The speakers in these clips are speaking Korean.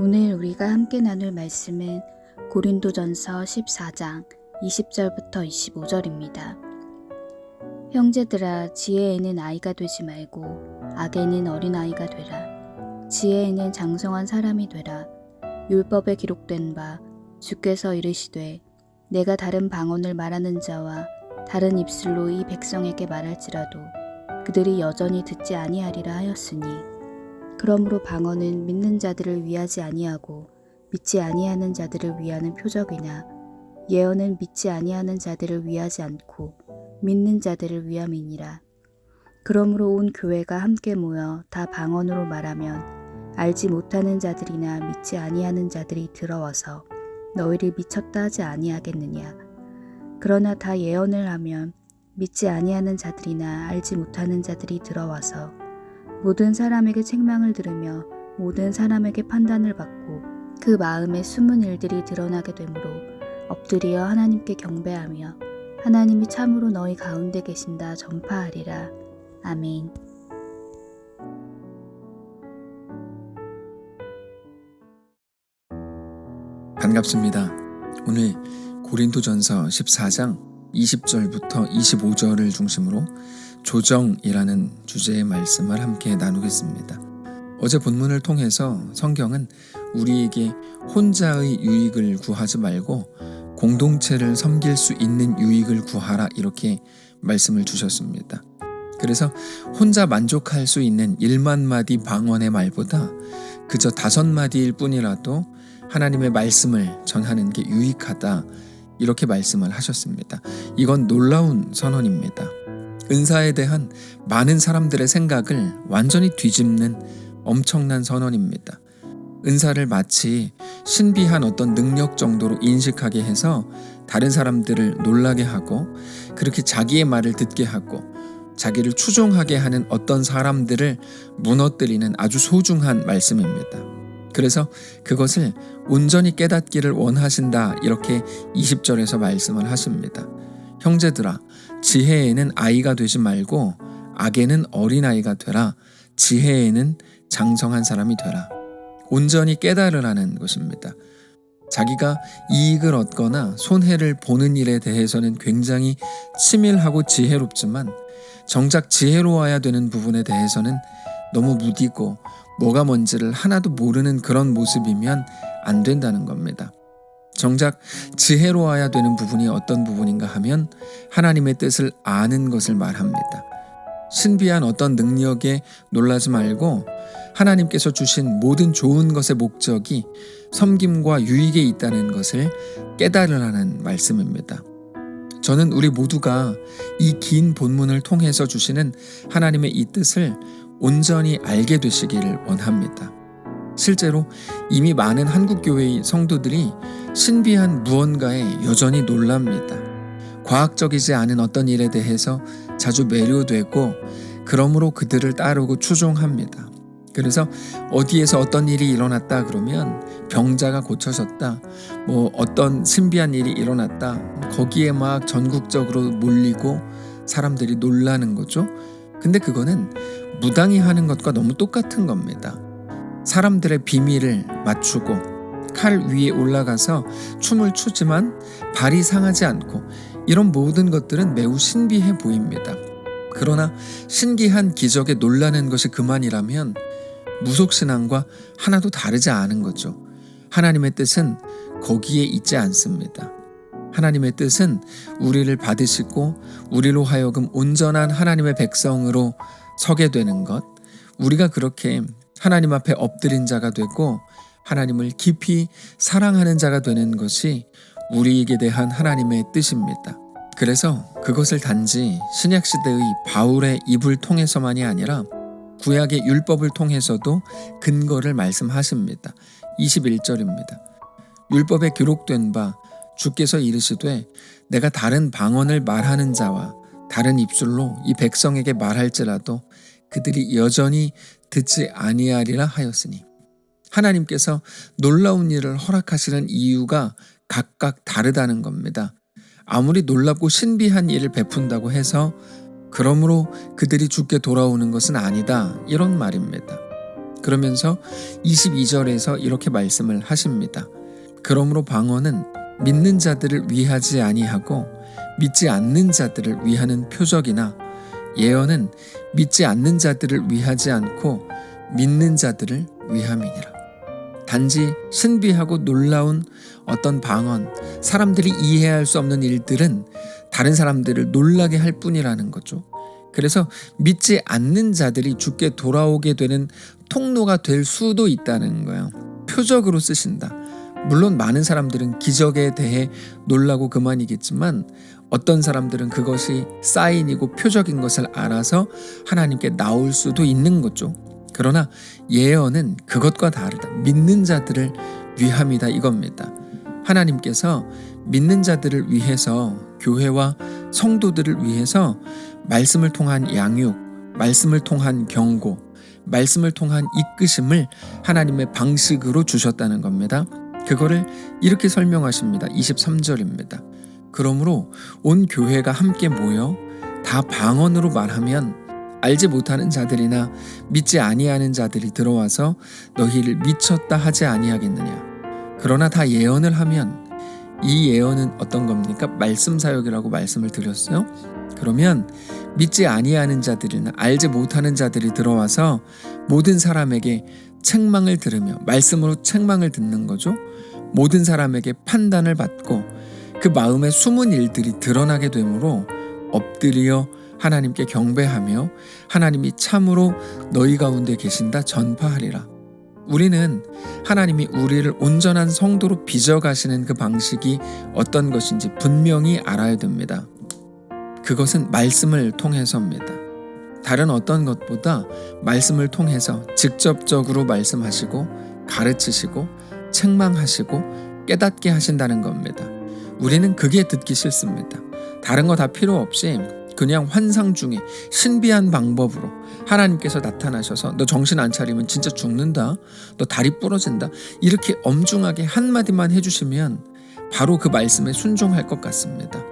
오늘 우리가 함께 나눌 말씀은 고린도전서 14장 20절부터 25절입니다. 형제들아, 지혜에는 아이가 되지 말고 악에는 어린아이가 되라. 지혜에는 장성한 사람이 되라. 율법에 기록된 바 주께서 이르시되 내가 다른 방언을 말하는 자와 다른 입술로 이 백성에게 말할지라도 그들이 여전히 듣지 아니하리라 하였으니, 그러므로 방언은 믿는 자들을 위하지 아니하고 믿지 아니하는 자들을 위하는 표적이나 예언은 믿지 아니하는 자들을 위하지 않고 믿는 자들을 위함이니라. 그러므로 온 교회가 함께 모여 다 방언으로 말하면 알지 못하는 자들이나 믿지 아니하는 자들이 들어와서 너희를 미쳤다 하지 아니하겠느냐. 그러나 다 예언을 하면 믿지 아니하는 자들이나 알지 못하는 자들이 들어와서 모든 사람에게 책망을 들으며 모든 사람에게 판단을 받고 그 마음에 숨은 일들이 드러나게 되므로 엎드려 하나님께 경배하며 하나님이 참으로 너희 가운데 계신다 전파하리라. 아멘. 반갑습니다. 오늘 고린도전서 14장 20절부터 25절을 중심으로 조정이라는 주제의 말씀을 함께 나누겠습니다. 어제 본문을 통해서 성경은 우리에게 혼자의 유익을 구하지 말고 공동체를 섬길 수 있는 유익을 구하라, 이렇게 말씀을 주셨습니다. 그래서 혼자 만족할 수 있는 1만 마디 방언의 말보다 그저 5마디일 뿐이라도 하나님의 말씀을 전하는 게 유익하다, 이렇게 말씀을 하셨습니다. 이건 놀라운 선언입니다. 은사에 대한 많은 사람들의 생각을 완전히 뒤집는 엄청난 선언입니다. 은사를 마치 신비한 어떤 능력 정도로 인식하게 해서 다른 사람들을 놀라게 하고, 그렇게 자기의 말을 듣게 하고 자기를 추종하게 하는 어떤 사람들을 무너뜨리는 아주 소중한 말씀입니다. 그래서 그것을 온전히 깨닫기를 원하신다, 이렇게 20절에서 말씀을 하십니다. 형제들아, 지혜에는 아이가 되지 말고 악에는 어린아이가 되라. 지혜에는 장성한 사람이 되라. 온전히 깨달으라는 것입니다. 자기가 이익을 얻거나 손해를 보는 일에 대해서는 굉장히 치밀하고 지혜롭지만 정작 지혜로워야 되는 부분에 대해서는 너무 무디고 뭐가 뭔지를 하나도 모르는 그런 모습이면 안 된다는 겁니다. 정작 지혜로워야 되는 부분이 어떤 부분인가 하면 하나님의 뜻을 아는 것을 말합니다. 신비한 어떤 능력에 놀라지 말고 하나님께서 주신 모든 좋은 것의 목적이 섬김과 유익에 있다는 것을 깨달으라는 말씀입니다. 저는 우리 모두가 이 긴 본문을 통해서 주시는 하나님의 이 뜻을 온전히 알게 되시기를 원합니다. 실제로 이미 많은 한국교회의 성도들이 신비한 무언가에 여전히 놀랍니다. 과학적이지 않은 어떤 일에 대해서 자주 매료되고 그러므로 그들을 따르고 추종합니다. 그래서 어디에서 어떤 일이 일어났다 그러면 병자가 고쳐졌다, 어떤 신비한 일이 일어났다, 거기에 막 전국적으로 몰리고 사람들이 놀라는 거죠. 근데 그거는 무당이 하는 것과 너무 똑같은 겁니다. 사람들의 비밀을 맞추고 칼 위에 올라가서 춤을 추지만 발이 상하지 않고, 이런 모든 것들은 매우 신비해 보입니다. 그러나 신기한 기적에 놀라는 것이 그만이라면 무속신앙과 하나도 다르지 않은 거죠. 하나님의 뜻은 거기에 있지 않습니다. 하나님의 뜻은 우리를 받으시고 우리로 하여금 온전한 하나님의 백성으로 서게 되는 것, 우리가 그렇게 하나님 앞에 엎드린 자가 되고 하나님을 깊이 사랑하는 자가 되는 것이 우리에게 대한 하나님의 뜻입니다. 그래서 그것을 단지 신약시대의 바울의 입을 통해서만이 아니라 구약의 율법을 통해서도 근거를 말씀하십니다. 21절입니다. 율법에 기록된 바 주께서 이르시되 내가 다른 방언을 말하는 자와 다른 입술로 이 백성에게 말할지라도 그들이 여전히 듣지 아니하리라 하였으니, 하나님께서 놀라운 일을 허락하시는 이유가 각각 다르다는 겁니다. 아무리 놀랍고 신비한 일을 베푼다고 해서 그러므로 그들이 죽게 돌아오는 것은 아니다, 이런 말입니다. 그러면서 22절에서 이렇게 말씀을 하십니다. 그러므로 방언은 믿는 자들을 위하지 아니하고 믿지 않는 자들을 위하는 표적이나 예언은 믿지 않는 자들을 위하지 않고 믿는 자들을 위함이니라. 단지 신비하고 놀라운 어떤 방언, 사람들이 이해할 수 없는 일들은 다른 사람들을 놀라게 할 뿐이라는 거죠. 그래서 믿지 않는 자들이 주께 돌아오게 되는 통로가 될 수도 있다는 거예요. 표적으로 쓰신다. 물론 많은 사람들은 기적에 대해 놀라고 그만이겠지만 어떤 사람들은 그것이 사인이고 표적인 것을 알아서 하나님께 나올 수도 있는 거죠. 그러나 예언은 그것과 다르다. 믿는 자들을 위함이다 이겁니다. 하나님께서 믿는 자들을 위해서, 교회와 성도들을 위해서 말씀을 통한 양육, 말씀을 통한 경고, 말씀을 통한 이끄심을 하나님의 방식으로 주셨다는 겁니다. 그거를 이렇게 설명하십니다. 23절입니다. 그러므로 온 교회가 함께 모여 다 방언으로 말하면 알지 못하는 자들이나 믿지 아니하는 자들이 들어와서 너희를 미쳤다 하지 아니하겠느냐. 그러나 다 예언을 하면, 이 예언은 어떤 겁니까? 말씀 사역이라고 말씀을 드렸어요. 그러면 믿지 아니하는 자들이나 알지 못하는 자들이 들어와서 모든 사람에게 책망을 들으며, 말씀으로 책망을 듣는 거죠. 모든 사람에게 판단을 받고 그 마음의 숨은 일들이 드러나게 되므로 엎드려 하나님께 경배하며 하나님이 참으로 너희 가운데 계신다 전파하리라. 우리는 하나님이 우리를 온전한 성도로 빚어가시는 그 방식이 어떤 것인지 분명히 알아야 됩니다. 그것은 말씀을 통해서입니다. 다른 어떤 것보다 말씀을 통해서 직접적으로 말씀하시고 가르치시고 책망하시고 깨닫게 하신다는 겁니다. 우리는 그게 듣기 싫습니다. 다른 거 다 필요 없이 그냥 환상 중에 신비한 방법으로 하나님께서 나타나셔서 너 정신 안 차리면 진짜 죽는다, 너 다리 부러진다, 이렇게 엄중하게 한마디만 해주시면 바로 그 말씀에 순종할 것 같습니다.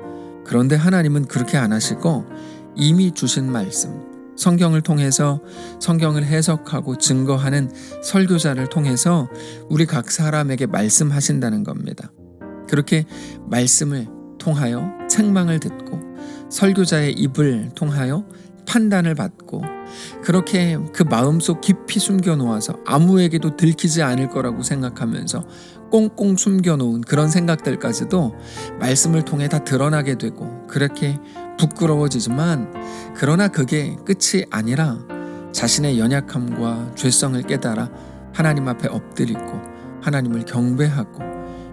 그런데 하나님은 그렇게 안 하시고 이미 주신 말씀, 성경을 통해서 성경을 해석하고 증거하는 설교자를 통해서 우리 각 사람에게 말씀하신다는 겁니다. 그렇게 말씀을 통하여 책망을 듣고 설교자의 입을 통하여 판단을 받고 그렇게 그 마음속 깊이 숨겨놓아서 아무에게도 들키지 않을 거라고 생각하면서 꽁꽁 숨겨놓은 그런 생각들까지도 말씀을 통해 다 드러나게 되고 그렇게 부끄러워지지만, 그러나 그게 끝이 아니라 자신의 연약함과 죄성을 깨달아 하나님 앞에 엎드리고 하나님을 경배하고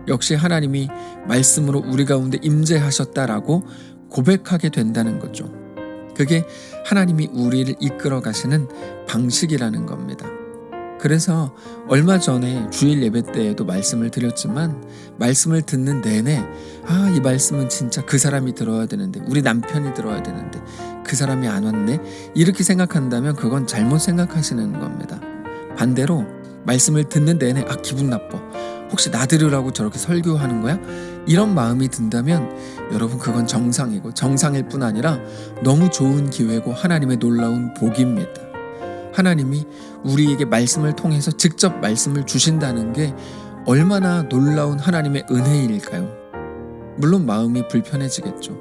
역시 하나님이 말씀으로 우리 가운데 임재하셨다라고 고백하게 된다는 거죠. 그게 하나님이 우리를 이끌어 가시는 방식이라는 겁니다. 그래서 얼마 전에 주일 예배 때에도 말씀을 드렸지만 말씀을 듣는 내내 이 말씀은 진짜 그 사람이 들어야 되는데, 우리 남편이 들어야 되는데 그 사람이 안 왔네, 이렇게 생각한다면 그건 잘못 생각하시는 겁니다. 반대로 말씀을 듣는 내내 기분 나빠, 혹시 나 들으라고 저렇게 설교하는 거야? 이런 마음이 든다면 여러분 그건 정상이고, 정상일 뿐 아니라 너무 좋은 기회고 하나님의 놀라운 복입니다. 하나님이 우리에게 말씀을 통해서 직접 말씀을 주신다는 게 얼마나 놀라운 하나님의 은혜일까요? 물론 마음이 불편해지겠죠.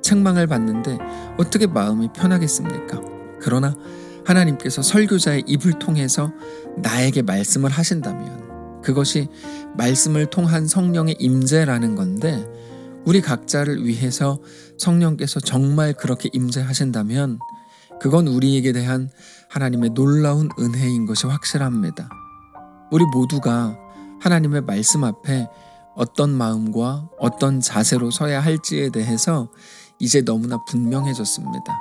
책망을 받는데 어떻게 마음이 편하겠습니까? 그러나 하나님께서 설교자의 입을 통해서 나에게 말씀을 하신다면 그것이 말씀을 통한 성령의 임재라는 건데, 우리 각자를 위해서 성령께서 정말 그렇게 임재하신다면 그건 우리에게 대한 하나님의 놀라운 은혜인 것이 확실합니다. 우리 모두가 하나님의 말씀 앞에 어떤 마음과 어떤 자세로 서야 할지에 대해서 이제 너무나 분명해졌습니다.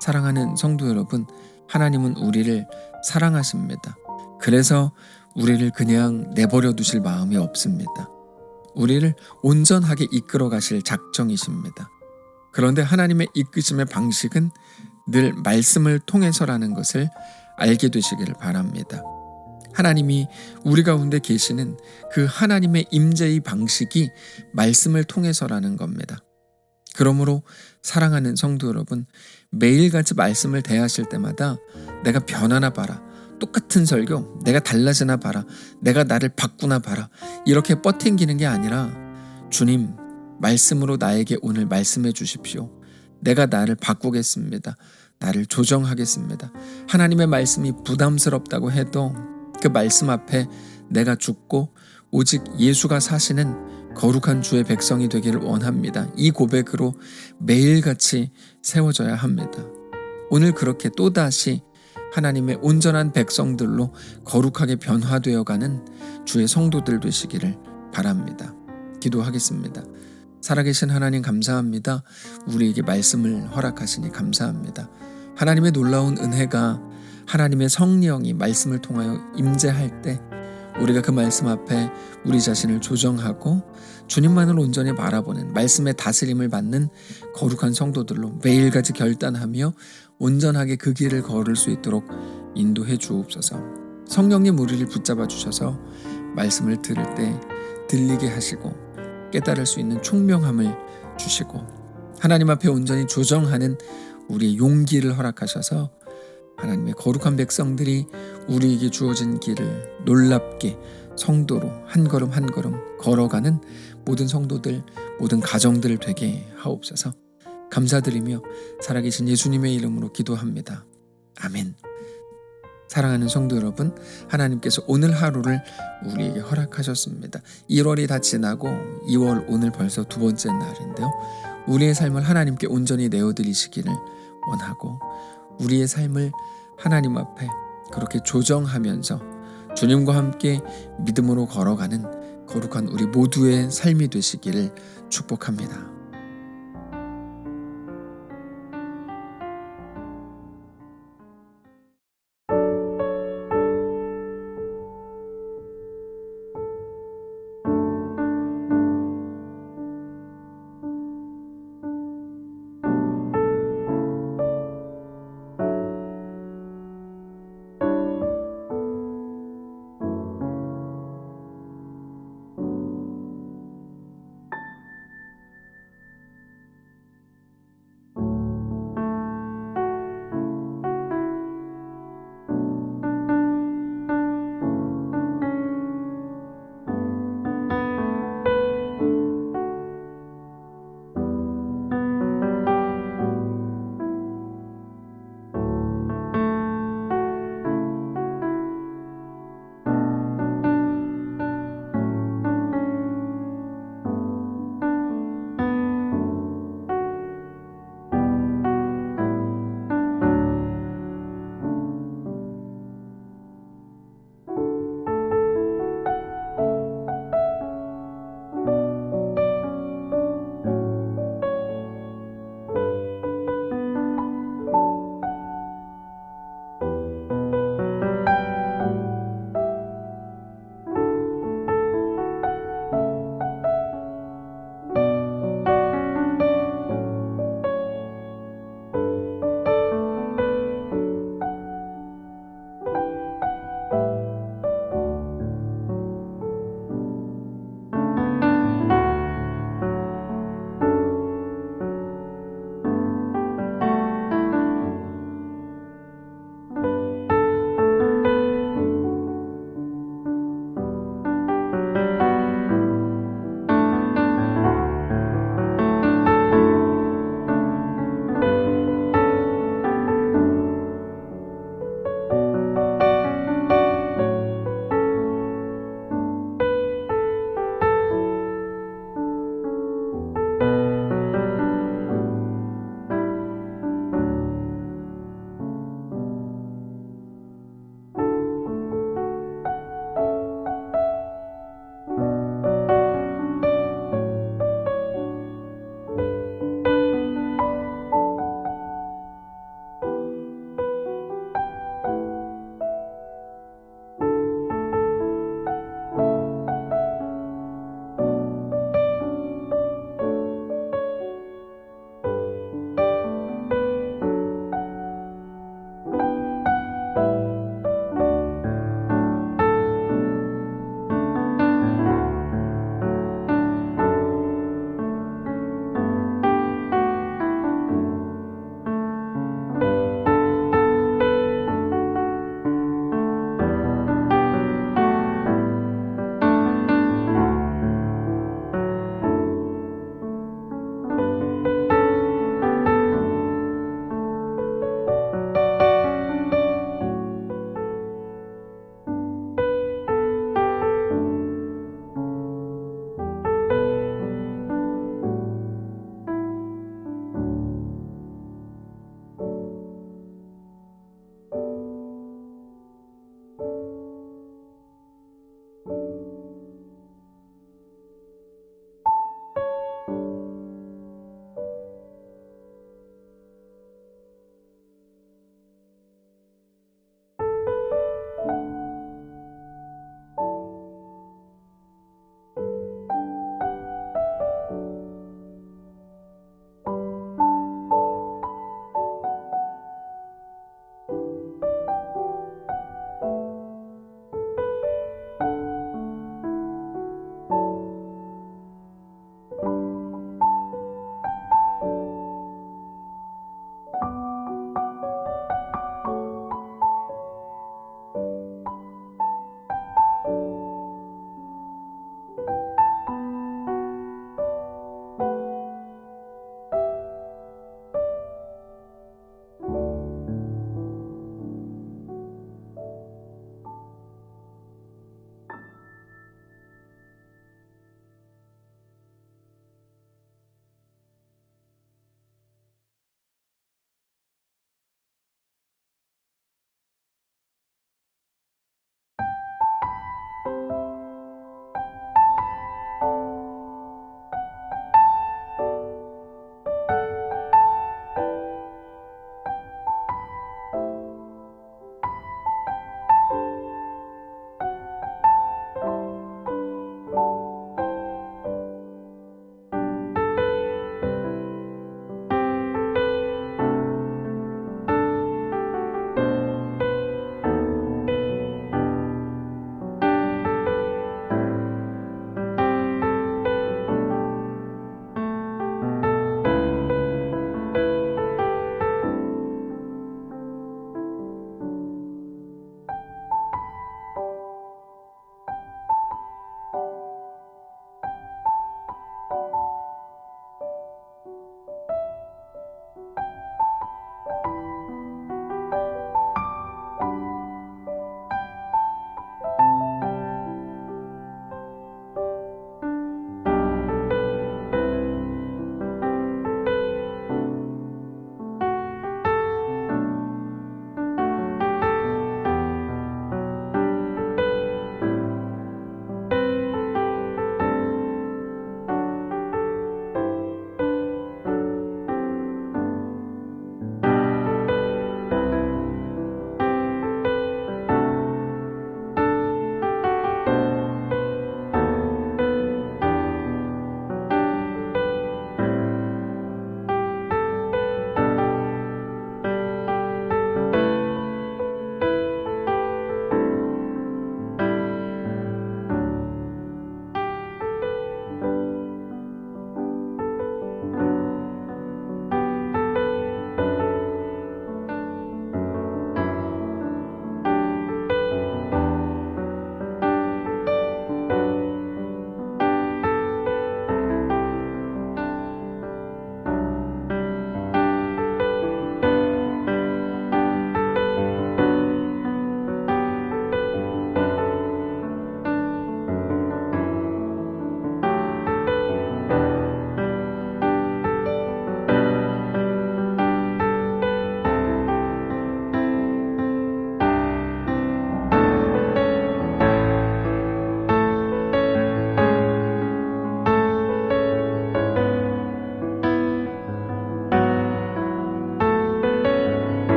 사랑하는 성도 여러분, 하나님은 우리를 사랑하십니다. 그래서 우리를 그냥 내버려 두실 마음이 없습니다. 우리를 온전하게 이끌어 가실 작정이십니다. 그런데 하나님의 이끄심의 방식은 늘 말씀을 통해서라는 것을 알게 되시기를 바랍니다. 하나님이 우리 가운데 계시는 그 하나님의 임재의 방식이 말씀을 통해서라는 겁니다. 그러므로 사랑하는 성도 여러분, 매일같이 말씀을 대하실 때마다 내가 변하나 봐라, 똑같은 설교, 내가 달라지나 봐라, 내가 나를 바꾸나 봐라, 이렇게 뻗팅기는 게 아니라 주님, 말씀으로 나에게 오늘 말씀해 주십시오. 내가 나를 바꾸겠습니다. 나를 조정하겠습니다. 하나님의 말씀이 부담스럽다고 해도 그 말씀 앞에 내가 죽고 오직 예수가 사시는 거룩한 주의 백성이 되기를 원합니다. 이 고백으로 매일같이 세워져야 합니다. 오늘 그렇게 또다시 하나님의 온전한 백성들로 거룩하게 변화되어가는 주의 성도들 되시기를 바랍니다. 기도하겠습니다. 살아계신 하나님 감사합니다. 우리에게 말씀을 허락하시니 감사합니다. 하나님의 놀라운 은혜가 하나님의 성령이 말씀을 통하여 임재할 때 우리가 그 말씀 앞에 우리 자신을 조정하고 주님만을 온전히 바라보는 말씀의 다스림을 받는 거룩한 성도들로 매일같이 결단하며 온전하게 그 길을 걸을 수 있도록 인도해 주옵소서. 성령님 우리를 붙잡아 주셔서 말씀을 들을 때 들리게 하시고 깨달을 수 있는 총명함을 주시고 하나님 앞에 온전히 조정하는 우리의 용기를 허락하셔서 하나님의 거룩한 백성들이 우리에게 주어진 길을 놀랍게 성도로 한 걸음 한 걸음 걸어가는 모든 성도들, 모든 가정들 되게 하옵소서. 감사드리며 살아계신 예수님의 이름으로 기도합니다. 아멘. 사랑하는 성도 여러분, 하나님께서 오늘 하루를 우리에게 허락하셨습니다. 1월이 다 지나고 2월 오늘 벌써 두 번째 날인데요. 우리의 삶을 하나님께 온전히 내어드리시기를 원하고 우리의 삶을 하나님 앞에 그렇게 조정하면서 주님과 함께 믿음으로 걸어가는 거룩한 우리 모두의 삶이 되시기를 축복합니다.